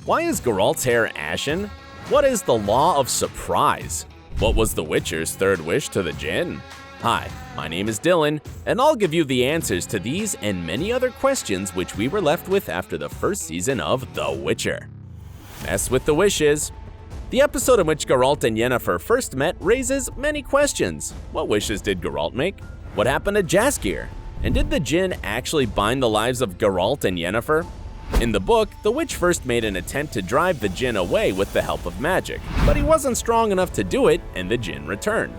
Why is Geralt's hair ashen? What is the law of surprise? What was the Witcher's third wish to the Djinn? Hi, my name is Dylan, and I'll give you the answers to these and many other questions which we were left with after the first season of The Witcher. Mess with the wishes. The episode in which Geralt and Yennefer first met raises many questions. What wishes did Geralt make? What happened to Jaskier? And did the Djinn actually bind the lives of Geralt and Yennefer? In the book, the witch first made an attempt to drive the Djinn away with the help of magic, but he wasn't strong enough to do it, and the Djinn returned.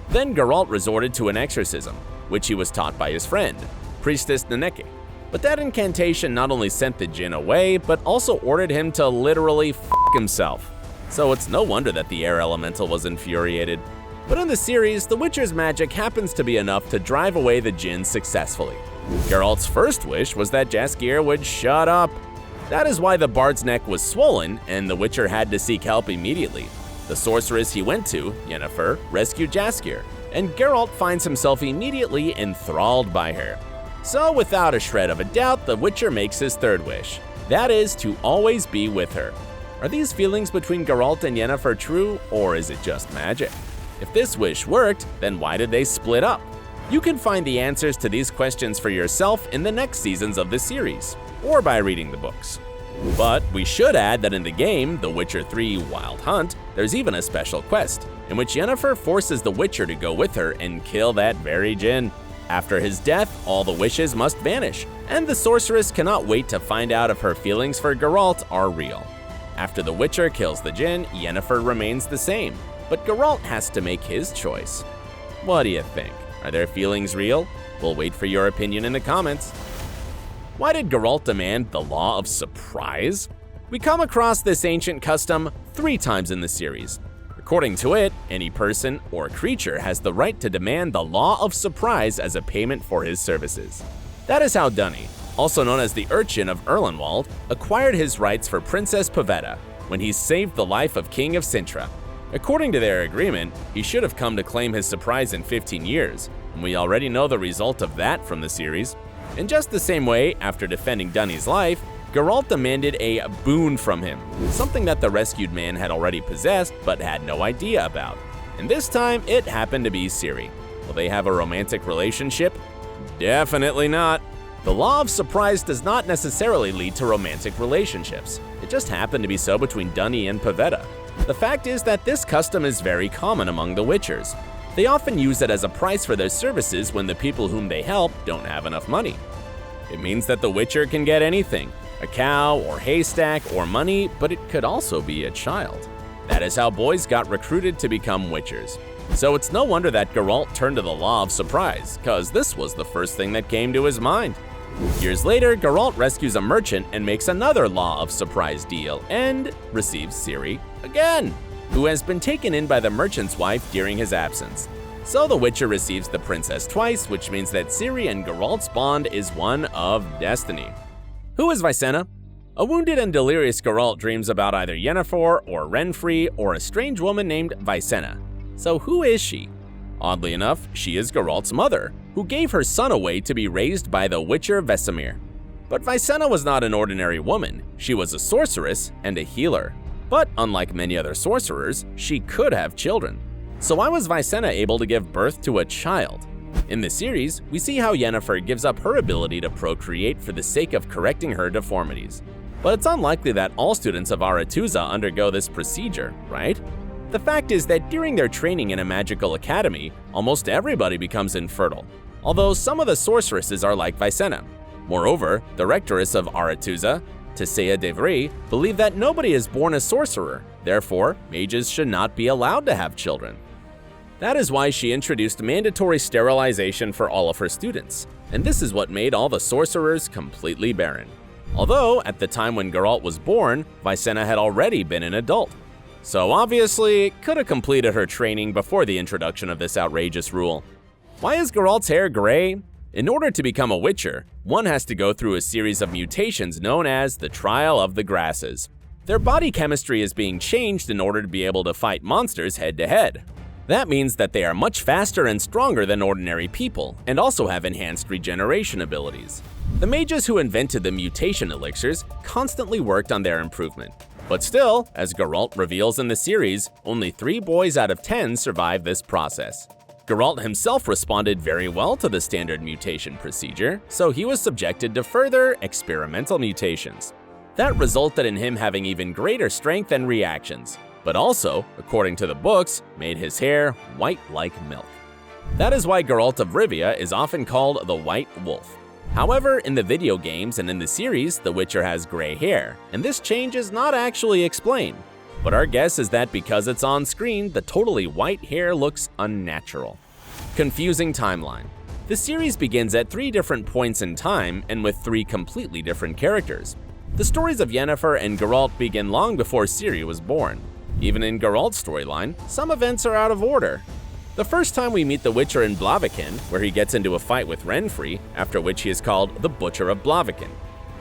Then Geralt resorted to an exorcism, which he was taught by his friend, Priestess Nenneke. But that incantation not only sent the Djinn away, but also ordered him to literally f*** himself. So it's no wonder that the air elemental was infuriated. But in the series, the Witcher's magic happens to be enough to drive away the Djinn successfully. Geralt's first wish was that Jaskier would shut up. That is why the Bard's neck was swollen, and the Witcher had to seek help immediately. The sorceress he went to, Yennefer, rescued Jaskier, and Geralt finds himself immediately enthralled by her. So without a shred of a doubt, the Witcher makes his third wish. That is to always be with her. Are these feelings between Geralt and Yennefer true, or is it just magic? If this wish worked, then why did they split up? You can find the answers to these questions for yourself in the next seasons of the series, or by reading the books. But we should add that in the game, The Witcher 3 Wild Hunt, there's even a special quest, in which Yennefer forces the Witcher to go with her and kill that very Djinn. After his death, all the wishes must vanish, and the sorceress cannot wait to find out if her feelings for Geralt are real. After the Witcher kills the Djinn, Yennefer remains the same, but Geralt has to make his choice. What do you think? Are their feelings real? We'll wait for your opinion in the comments. Why did Geralt demand the law of surprise? We come across this ancient custom 3 times in the series. According to it, any person or creature has the right to demand the law of surprise as a payment for his services. That is how Dunny, also known as the Urchin of Erlenwald, acquired his rights for Princess Pavetta when he saved the life of King of Sintra. According to their agreement, he should have come to claim his surprise in 15 years, and we already know the result of that from the series. In just the same way, after defending Dunny's life, Geralt demanded a boon from him, something that the rescued man had already possessed but had no idea about. And this time, it happened to be Ciri. Will they have a romantic relationship? Definitely not. The law of surprise does not necessarily lead to romantic relationships. It just happened to be so between Dunny and Pavetta. The fact is that this custom is very common among the Witchers. They often use it as a price for their services when the people whom they help don't have enough money. It means that the Witcher can get anything, a cow or haystack or money, but it could also be a child. That is how boys got recruited to become Witchers. So it's no wonder that Geralt turned to the law of surprise, cause this was the first thing that came to his mind. Years later, Geralt rescues a merchant and makes another law of surprise deal and receives Ciri again, who has been taken in by the merchant's wife during his absence. So the Witcher receives the princess twice, which means that Ciri and Geralt's bond is one of destiny. Who is Mysena? A wounded and delirious Geralt dreams about either Yennefer or Renfri or a strange woman named Mysena. So who is she? Oddly enough, she is Geralt's mother, who gave her son away to be raised by the Witcher Vesemir. But Mysena was not an ordinary woman, she was a sorceress and a healer. But unlike many other sorcerers, she could have children. So why was Mysena able to give birth to a child? In the series, we see how Yennefer gives up her ability to procreate for the sake of correcting her deformities. But it's unlikely that all students of Aretuza undergo this procedure, right? The fact is that during their training in a magical academy, almost everybody becomes infertile, although some of the sorceresses are like Mysena. Moreover, the rectoress of Aretuza, Tisea de Vries, believed that nobody is born a sorcerer, therefore, mages should not be allowed to have children. That is why she introduced mandatory sterilization for all of her students, and this is what made all the sorcerers completely barren. Although, at the time when Geralt was born, Mysena had already been an adult. So obviously, it could have completed her training before the introduction of this outrageous rule. Why is Geralt's hair gray? In order to become a Witcher, one has to go through a series of mutations known as the Trial of the Grasses. Their body chemistry is being changed in order to be able to fight monsters head-to-head. That means that they are much faster and stronger than ordinary people, and also have enhanced regeneration abilities. The mages who invented the mutation elixirs constantly worked on their improvement. But still, as Geralt reveals in the series, only 3 boys out of 10 survive this process. Geralt himself responded very well to the standard mutation procedure, so he was subjected to further experimental mutations. That resulted in him having even greater strength and reactions, but also, according to the books, made his hair white like milk. That is why Geralt of Rivia is often called the White Wolf. However, in the video games and in the series, the Witcher has gray hair, and this change is not actually explained. But our guess is that because it's on screen, the totally white hair looks unnatural. Confusing timeline. The series begins at 3 different points in time and with 3 completely different characters. The stories of Yennefer and Geralt begin long before Ciri was born. Even in Geralt's storyline, some events are out of order. The first time we meet the Witcher in Blaviken, where he gets into a fight with Renfri, after which he is called the Butcher of Blaviken.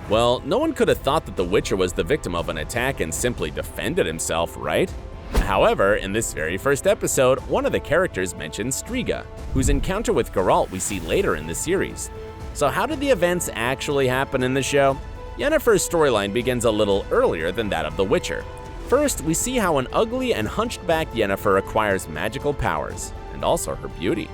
Well, no one could have thought that the Witcher was the victim of an attack and simply defended himself, right? However, in this very first episode, one of the characters mentions Striga, whose encounter with Geralt we see later in the series. So how did the events actually happen in the show? Yennefer's storyline begins a little earlier than that of the Witcher. First, we see how an ugly and hunchback Yennefer acquires magical powers, and also her beauty.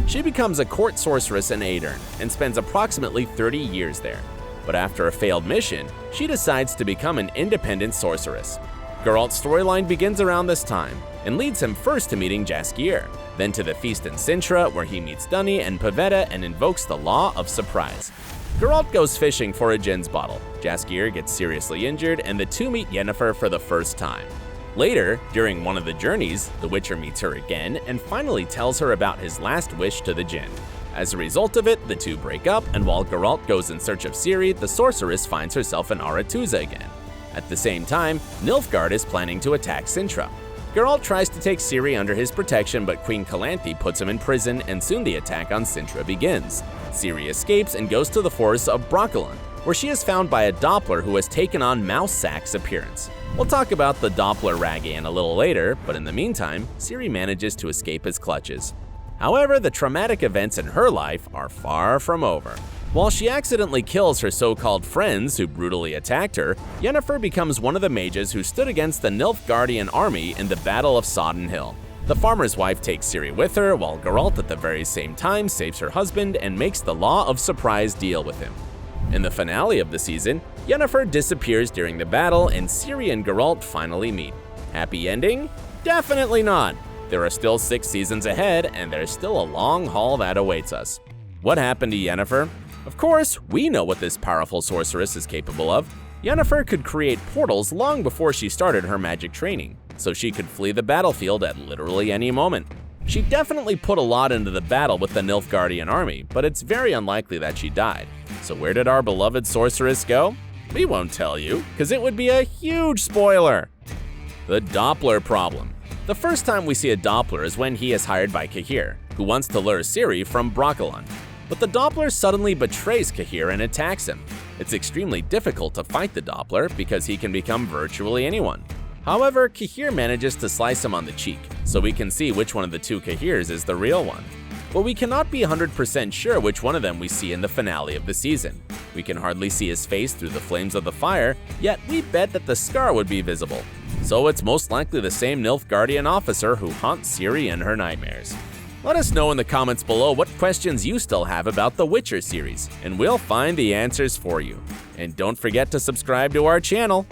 She becomes a court sorceress in Aedirn and spends approximately 30 years there. But after a failed mission, she decides to become an independent sorceress. Geralt's storyline begins around this time and leads him first to meeting Jaskier, then to the feast in Sintra where he meets Dunny and Pavetta and invokes the Law of Surprise. Geralt goes fishing for a Jin's bottle, Jaskier gets seriously injured, and the two meet Yennefer for the first time. Later, during one of the journeys, the Witcher meets her again and finally tells her about his last wish to the Jinn. As a result of it, the two break up, and while Geralt goes in search of Ciri, the sorceress finds herself in Aretuza again. At the same time, Nilfgaard is planning to attack Sintra. Geralt tries to take Ciri under his protection, but Queen Calanthe puts him in prison, and soon the attack on Sintra begins. Ciri escapes and goes to the forests of Brokilon, where she is found by a Doppler who has taken on Mouse Sack's appearance. We'll talk about the Doppler Ragain a little later, but in the meantime, Ciri manages to escape his clutches. However, the traumatic events in her life are far from over. While she accidentally kills her so-called friends who brutally attacked her, Yennefer becomes one of the mages who stood against the Nilfgaardian army in the Battle of Sodden Hill. The farmer's wife takes Ciri with her, while Geralt at the very same time saves her husband and makes the Law of Surprise deal with him. In the finale of the season, Yennefer disappears during the battle and Ciri and Geralt finally meet. Happy ending? Definitely not! There are still 6 seasons ahead, and there's still a long haul that awaits us. What happened to Yennefer? Of course, we know what this powerful sorceress is capable of. Yennefer could create portals long before she started her magic training, so she could flee the battlefield at literally any moment. She definitely put a lot into the battle with the Nilfgaardian army, but it's very unlikely that she died. So where did our beloved sorceress go? We won't tell you, because it would be a huge spoiler. The Doppler problem. The first time we see a Doppler is when he is hired by Cahir, who wants to lure Ciri from Brokilon. But the Doppler suddenly betrays Cahir and attacks him. It's extremely difficult to fight the Doppler because he can become virtually anyone. However, Cahir manages to slice him on the cheek, so we can see which one of the 2 Cahirs is the real one. But we cannot be 100% sure which one of them we see in the finale of the season. We can hardly see his face through the flames of the fire, yet we bet that the scar would be visible. So it's most likely the same Nilfgaardian officer who haunts Ciri in her nightmares. Let us know in the comments below what questions you still have about the Witcher series, and we'll find the answers for you. And don't forget to subscribe to our channel.